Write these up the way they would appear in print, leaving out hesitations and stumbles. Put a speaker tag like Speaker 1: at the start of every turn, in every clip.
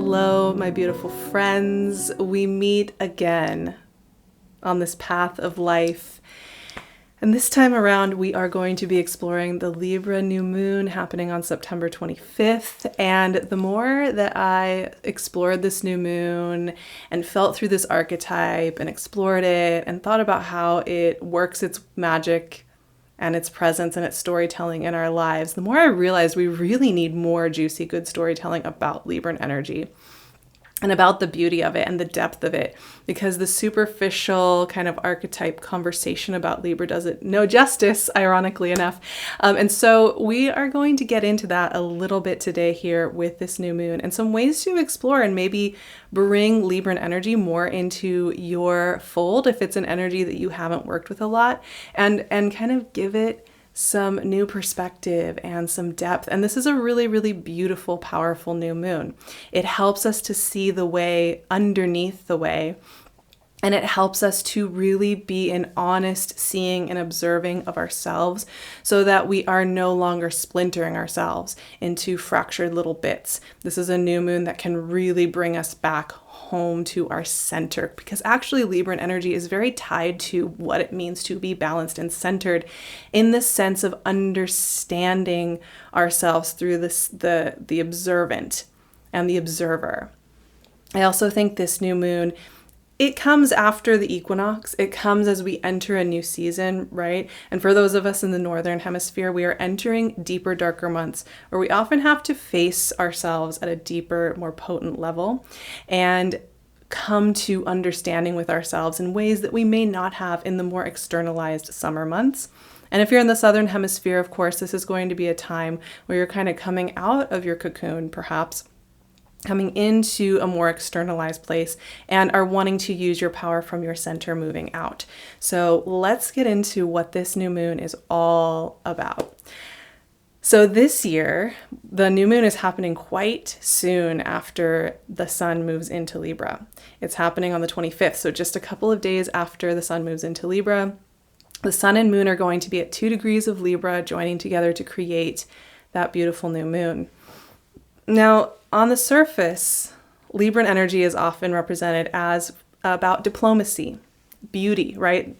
Speaker 1: Hello, my beautiful friends. We meet again on this path of life. And this time around, we are going to be exploring the Libra new moon happening on September 25th. And the more that I explored this new moon and felt through this archetype and explored it and thought about how it works its magic and its presence and its storytelling in our lives, the more I realized we really need more juicy, good storytelling about Libran energy and about the beauty of it and the depth of it, because the superficial kind of archetype conversation about Libra does it no justice, ironically enough. And so we are going to get into that a little bit today here with this new moon and some ways to explore and maybe bring Libran energy more into your fold if it's an energy that you haven't worked with a lot, and kind of give it some new perspective and some depth. And this is a really, really beautiful, powerful new moon. It helps us to see the way underneath the way, and it helps us to really be an honest seeing and observing of ourselves so that we are no longer splintering ourselves into fractured little bits. This is a new moon that can really bring us back home to our center, because actually Libran energy is very tied to what it means to be balanced and centered in the sense of understanding ourselves through the observant and the observer. I also think this new moon, it comes after the equinox. It comes as we enter a new season, right? And for those of us in the Northern Hemisphere, we are entering deeper, darker months where we often have to face ourselves at a deeper, more potent level and come to understanding with ourselves in ways that we may not have in the more externalized summer months. And if you're in the Southern Hemisphere, of course, this is going to be a time where you're kind of coming out of your cocoon, perhaps, coming into a more externalized place and are wanting to use your power from your center moving out. So let's get into what this new moon is all about. So this year, the new moon is happening quite soon after the sun moves into Libra. It's happening on the 25th, so just a couple of days after the sun moves into Libra. The sun and moon are going to be at 2 degrees of Libra, joining together to create that beautiful new moon. Now, on the surface, Libran energy is often represented as about diplomacy, beauty, right?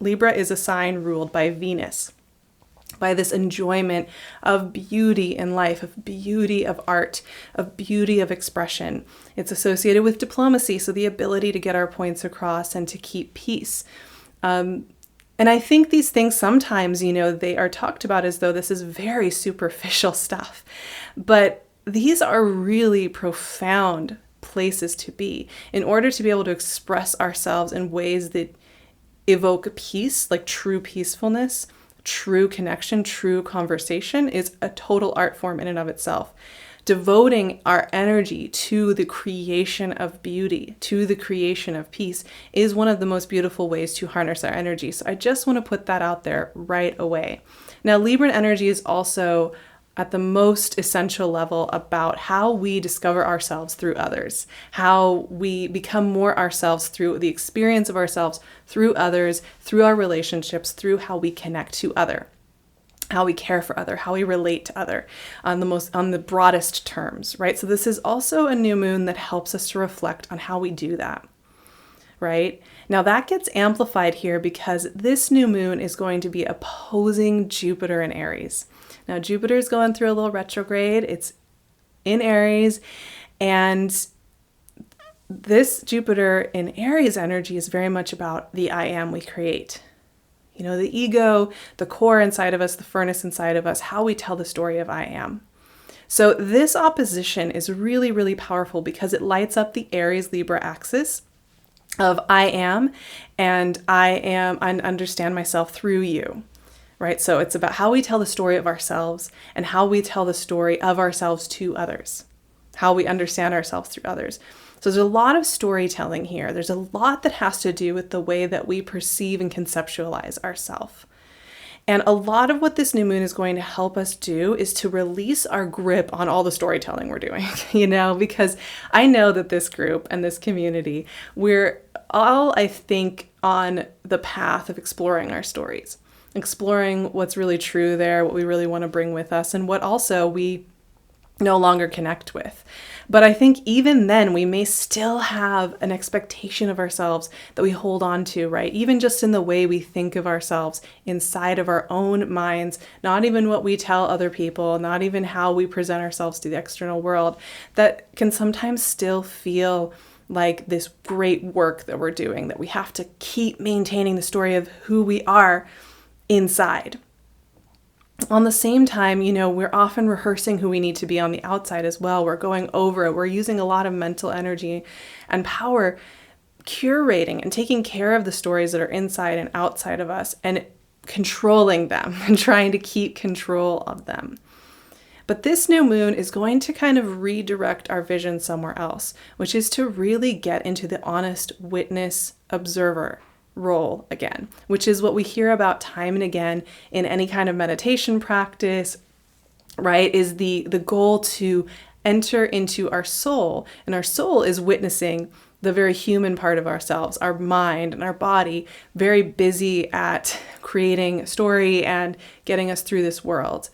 Speaker 1: Libra is a sign ruled by Venus, by this enjoyment of beauty in life, of beauty of art, of beauty of expression. It's associated with diplomacy, so the ability to get our points across and to keep peace. And I think these things sometimes, they are talked about as though this is very superficial stuff, but these are really profound places to be in order to be able to express ourselves in ways that evoke peace, like true peacefulness, true connection, true conversation is a total art form in and of itself. Devoting our energy to the creation of beauty, to the creation of peace, is one of the most beautiful ways to harness our energy. So I just want to put that out there right away. Now, Libran energy is also at the most essential level about how we discover ourselves through others, how we become more ourselves through the experience of ourselves, through others, through our relationships, through how we connect to other, how we care for other, how we relate to other on the broadest terms, right? So this is also a new moon that helps us to reflect on how we do that, right? Now that gets amplified here because this new moon is going to be opposing Jupiter in Aries. Now, Jupiter is going through a little retrograde. It's in Aries, and this Jupiter in Aries energy is very much about the I am we create. The ego, the core inside of us, the furnace inside of us, how we tell the story of I am. So this opposition is really, really powerful because it lights up the Aries-Libra axis of I am, and I understand myself through you. Right? So it's about how we tell the story of ourselves and how we tell the story of ourselves to others, how we understand ourselves through others. So there's a lot of storytelling here. There's a lot that has to do with the way that we perceive and conceptualize ourselves. And a lot of what this new moon is going to help us do is to release our grip on all the storytelling we're doing, because I know that this group and this community, we're all, I think, on the path of exploring our stories. Exploring what's really true there, what we really want to bring with us, and what also we no longer connect with. But I think even then we may still have an expectation of ourselves that we hold on to, right? Even just in the way we think of ourselves inside of our own minds, not even what we tell other people, not even how we present ourselves to the external world, that can sometimes still feel like this great work that we're doing, that we have to keep maintaining the story of who we are inside. On the same time, we're often rehearsing who we need to be on the outside as well. We're going over it. We're using a lot of mental energy and power curating and taking care of the stories that are inside and outside of us and controlling them and trying to keep control of them. But this new moon is going to kind of redirect our vision somewhere else, which is to really get into the honest witness observer role again, which is what we hear about time and again in any kind of meditation practice, right? Is the goal to enter into our soul, and our soul is witnessing the very human part of ourselves, our mind and our body, very busy at creating a story and getting us through this world.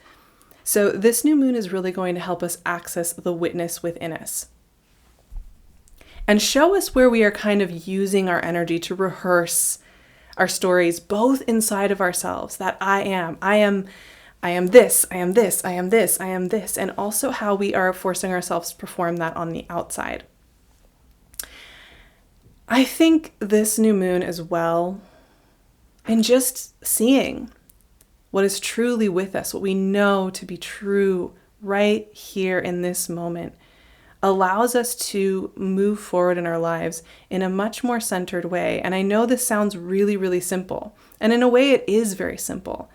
Speaker 1: So this new moon is really going to help us access the witness within us and show us where we are kind of using our energy to rehearse our stories, both inside of ourselves, that I am this, I am this, I am this, I am this, and also how we are forcing ourselves to perform that on the outside. I think this new moon as well, in just seeing what is truly with us, what we know to be true right here in this moment, allows us to move forward in our lives in a much more centered way. And I know this sounds really, really simple. And in a way, it is very simple.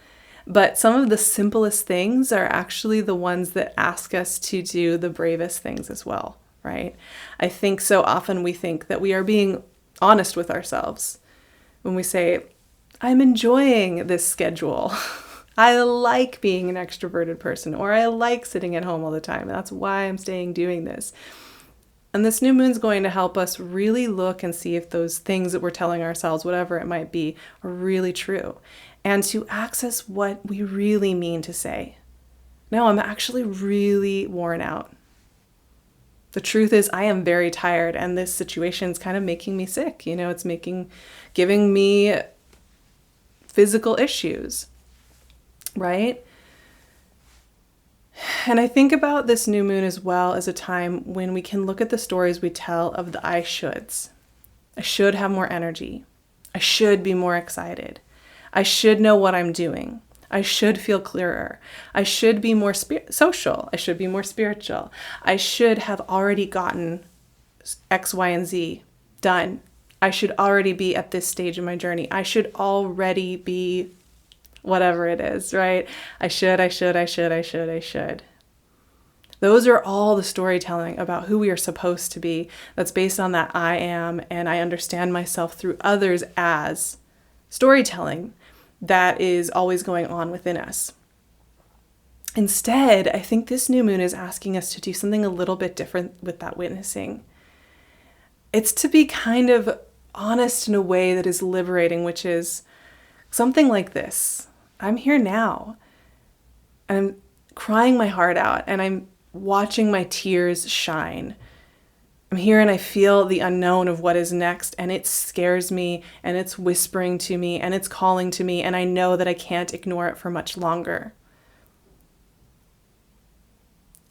Speaker 1: But some of the simplest things are actually the ones that ask us to do the bravest things as well, right? I think so often we think that we are being honest with ourselves when we say, I'm enjoying this schedule. I like being an extroverted person, or I like sitting at home all the time. That's why I'm doing this. And this new moon's going to help us really look and see if those things that we're telling ourselves, whatever it might be, are really true. And to access what we really mean to say. No, I'm actually really worn out. The truth is I am very tired, and this situation is kind of making me sick. It's giving me physical issues. Right? And I think about this new moon as well as a time when we can look at the stories we tell of the I shoulds. I should have more energy. I should be more excited. I should know what I'm doing. I should feel clearer. I should be more social. I should be more spiritual. I should have already gotten X, Y, and Z done. I should already be at this stage in my journey. I should already be whatever it is, right? I should. Those are all the storytelling about who we are supposed to be that's based on that I am, and I understand myself through others as storytelling that is always going on within us. Instead, I think this new moon is asking us to do something a little bit different with that witnessing. It's to be kind of honest in a way that is liberating, which is something like this. I'm here now, and I'm crying my heart out, and I'm watching my tears shine. I'm here and I feel the unknown of what is next, and it scares me, and it's whispering to me, and it's calling to me, and I know that I can't ignore it for much longer.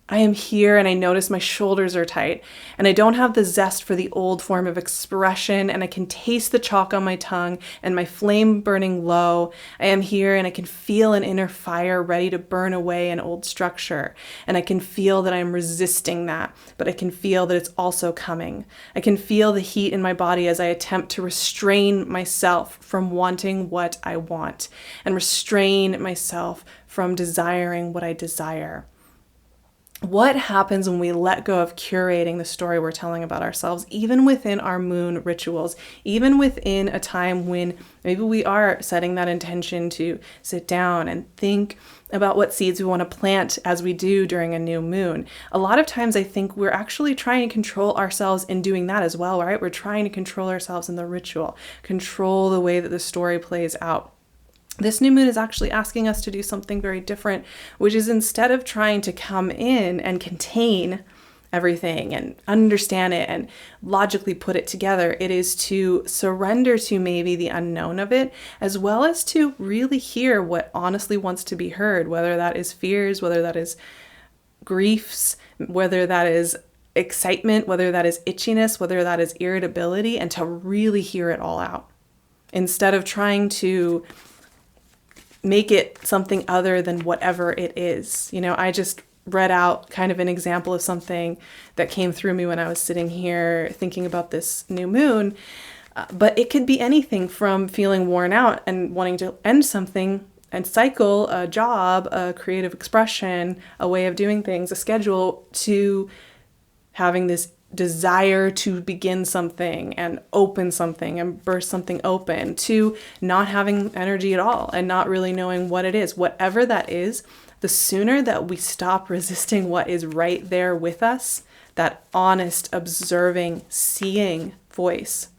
Speaker 1: I am here and I notice my shoulders are tight, and I don't have the zest for the old form of expression, and I can taste the chalk on my tongue and my flame burning low. I am here and I can feel an inner fire ready to burn away an old structure, and I can feel that I'm resisting that, but I can feel that it's also coming. I can feel the heat in my body as I attempt to restrain myself from wanting what I want and restrain myself from desiring what I desire. What happens when we let go of curating the story we're telling about ourselves, even within our moon rituals, even within a time when maybe we are setting that intention to sit down and think about what seeds we want to plant as we do during a new moon? A lot of times I think we're actually trying to control ourselves in doing that as well, right? We're trying to control ourselves in the ritual, control the way that the story plays out. This new moon is actually asking us to do something very different, which is instead of trying to come in and contain everything and understand it and logically put it together, it is to surrender to maybe the unknown of it, as well as to really hear what honestly wants to be heard, whether that is fears, whether that is griefs, whether that is excitement, whether that is itchiness, whether that is irritability, and to really hear it all out instead of trying to make it something other than whatever it is. I just read out kind of an example of something that came through me when I was sitting here thinking about this new moon. But it could be anything from feeling worn out and wanting to end something and cycle, a job, a creative expression, a way of doing things, a schedule, to having this desire to begin something and open something and burst something open, to not having energy at all and not really knowing what it is. Whatever that is, the sooner that we stop resisting what is right there with us, that honest, observing, seeing voice,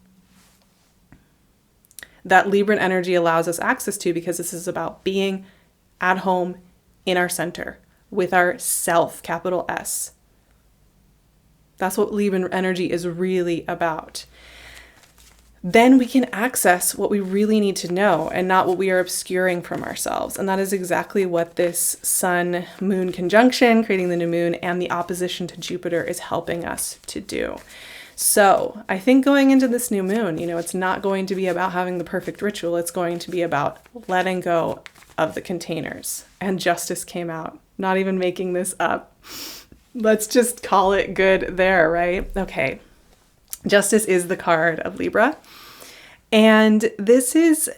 Speaker 1: that Libran energy allows us access to, because this is about being at home in our center with our self, capital S. That's what Libran energy is really about. Then we can access what we really need to know and not what we are obscuring from ourselves. And that is exactly what this Sun-Moon conjunction, creating the new moon, and the opposition to Jupiter is helping us to do. So I think going into this new moon, it's not going to be about having the perfect ritual. It's going to be about letting go of the containers. And justice came out. Not even making this up. Let's just call it good there, right? Okay. Justice is the card of Libra. And this is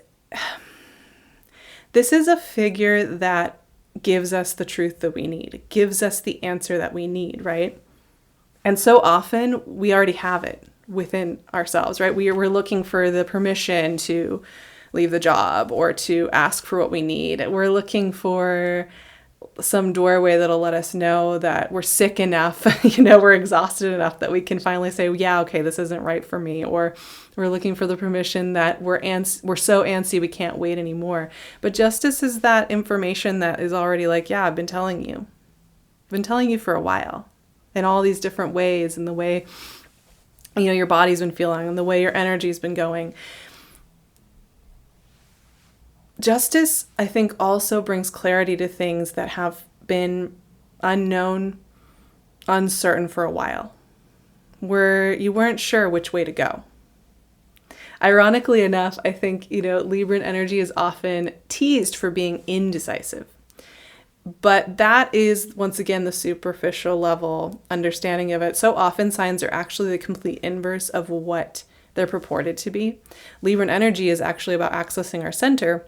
Speaker 1: a figure that gives us the truth that we need. It gives us the answer that we need, right? And so often we already have it within ourselves, right? We're looking for the permission to leave the job or to ask for what we need. We're looking for some doorway that'll let us know that we're sick enough, we're exhausted enough that we can finally say, yeah, okay, this isn't right for me. Or we're looking for the permission that we're so antsy we can't wait anymore. But justice is that information that is already like, yeah, I've been telling you. I've been telling you for a while in all these different ways, and the way, your body's been feeling and the way your energy's been going. Justice, I think, also brings clarity to things that have been unknown, uncertain for a while, where you weren't sure which way to go. Ironically enough, I think, Libran energy is often teased for being indecisive. But that is, once again, the superficial level understanding of it. So often signs are actually the complete inverse of what they're purported to be. Libran energy is actually about accessing our center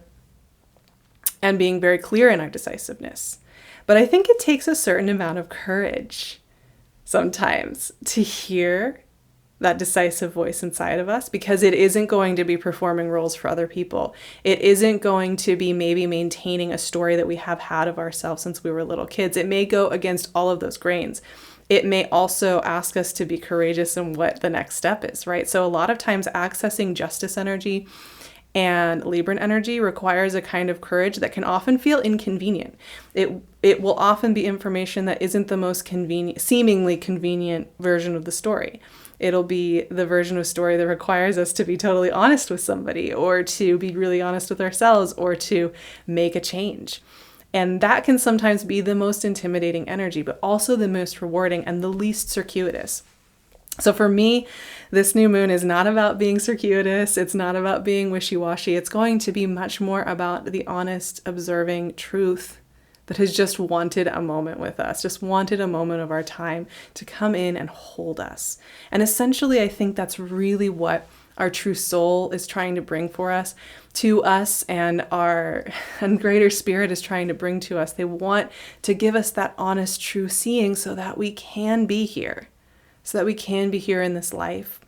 Speaker 1: and being very clear in our decisiveness. But I think it takes a certain amount of courage sometimes to hear that decisive voice inside of us, because it isn't going to be performing roles for other people. It isn't going to be maybe maintaining a story that we have had of ourselves since we were little kids. It may go against all of those grains. It may also ask us to be courageous in what the next step is, right? So a lot of times accessing justice energy and Libran energy requires a kind of courage that can often feel inconvenient. It will often be information that isn't the most seemingly convenient version of the story. It'll be the version of story that requires us to be totally honest with somebody, or to be really honest with ourselves, or to make a change. And that can sometimes be the most intimidating energy, but also the most rewarding and the least circuitous. So for me, this new moon is not about being circuitous. It's not about being wishy-washy. It's going to be much more about the honest, observing truth that has just wanted a moment with us, just wanted a moment of our time to come in and hold us. And essentially, I think that's really what our true soul is trying to bring for us, to us, and our greater spirit is trying to bring to us. They want to give us that honest, true seeing so that we can be here. So that we can be here in this life.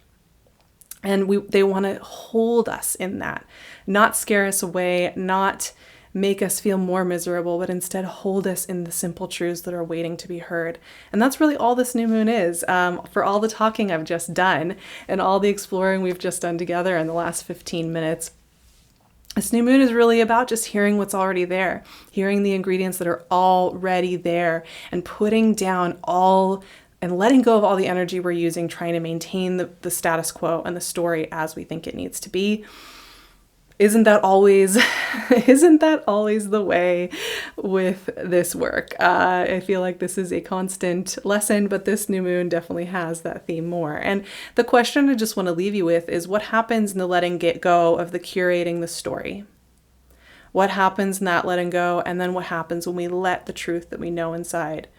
Speaker 1: And they want to hold us in that, not scare us away, not make us feel more miserable, but instead hold us in the simple truths that are waiting to be heard. And that's really all this new moon is. For all the talking I've just done and all the exploring we've just done together in the last 15 minutes, This new moon is really about just hearing what's already there, hearing the ingredients that are already there, and putting down all and letting go of all the energy we're using trying to maintain the status quo and the story as we think it needs to be. Isn't that always the way with this work? I feel like this is a constant lesson, but this new moon definitely has that theme more. And the question I just want to leave you with is, what happens in the letting go of the curating the story? What happens in that letting go? And then what happens when we let the truth that we know inside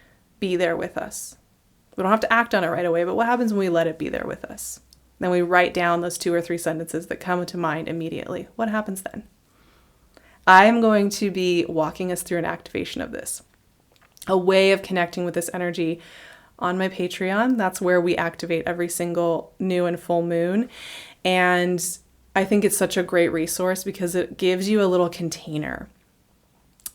Speaker 1: be there with us? We don't have to act on it right away, but what happens when we let it be there with us? Then we write down those 2 or 3 sentences that come to mind immediately. What happens then? I am going to be walking us through an activation of this, a way of connecting with this energy on my Patreon. That's where we activate every single new and full moon. And I think it's such a great resource because it gives you a little container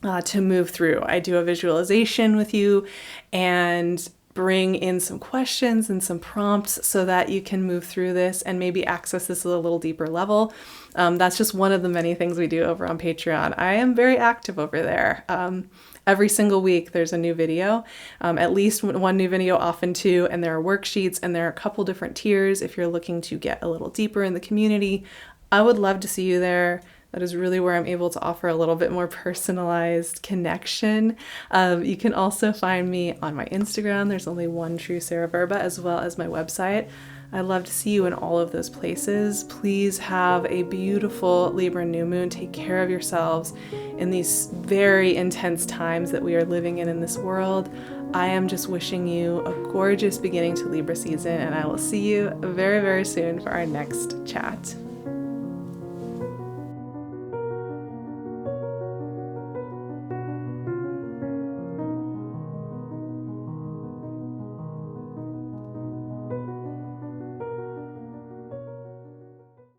Speaker 1: to move through. I do a visualization with you and bring in some questions and some prompts so that you can move through this and maybe access this at a little deeper level. That's just one of the many things we do over on Patreon. I am very active over there. Every single week there's a new video, at least one new video, often 2, and there are worksheets and there are a couple different tiers if you're looking to get a little deeper in the community. I would love to see you there. That is really where I'm able to offer a little bit more personalized connection. You can also find me on my Instagram. There's only one true Sarah Verba, as well as my website. I'd love to see you in all of those places. Please have a beautiful Libra new moon. Take care of yourselves in these very intense times that we are living in this world. I am just wishing you a gorgeous beginning to Libra season, and I will see you very, very soon for our next chat.